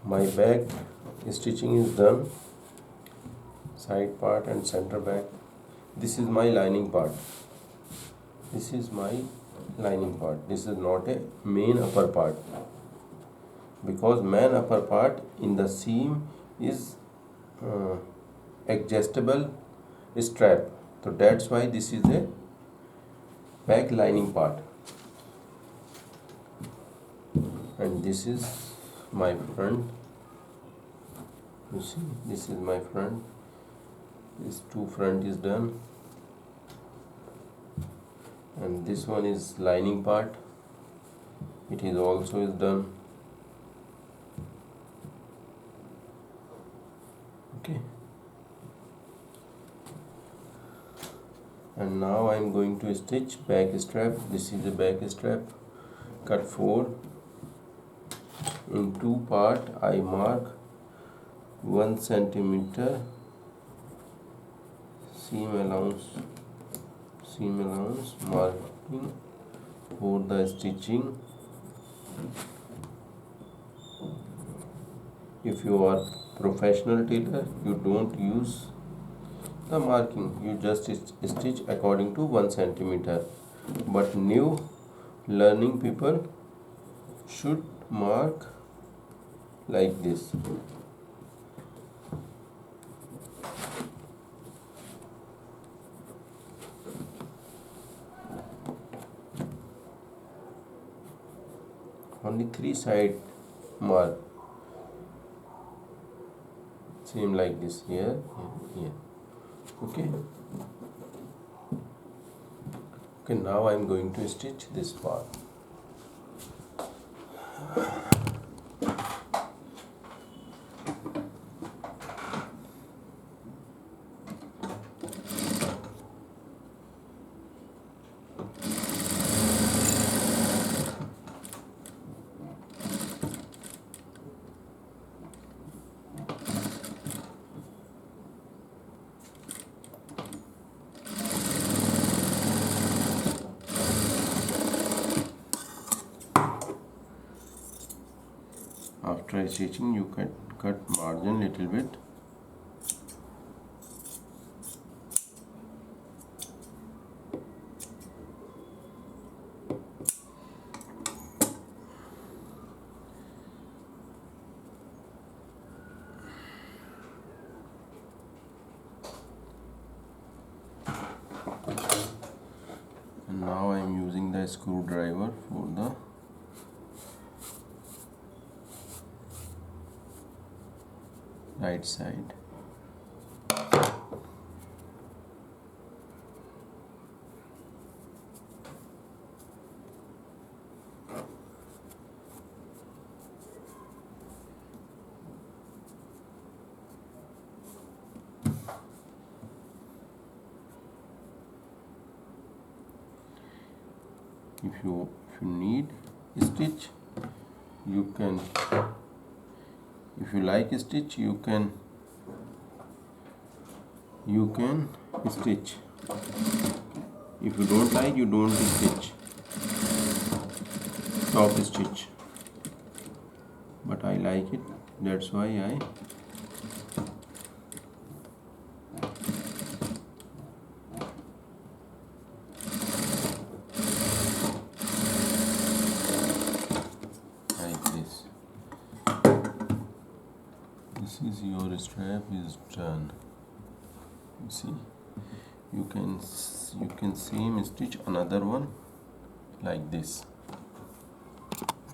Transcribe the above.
My back stitching is done, side part and center back. This is my lining part. This is my lining part. This is not a main upper part, because main upper part in the seam is adjustable strap, so that's why this is a back lining part. And this is my front. You see, this is my front. This two front is done, and this one is lining part. It is also is done. Okay. And now I am going to stitch back strap. This is the back strap. Cut 4 in 2 part. I mark 1 centimeter seam allowance marking for the stitching. If you are professional tailor, you don't use the marking, you just stitch according to 1 centimeter. But new learning people should mark like this. Only 3 side mark, same like this, here, here. Okay. Okay, now I am going to stitch this part. After stitching, you can cut margin little bit. And now I am using the screwdriver for the right side. If you need stitch, you can. If you like stitch, you can stitch. If you don't like, you don't stitch. Stop stitch. But I like it, that's why I like this. This is your strap is done. You see, you can same stitch another one like this.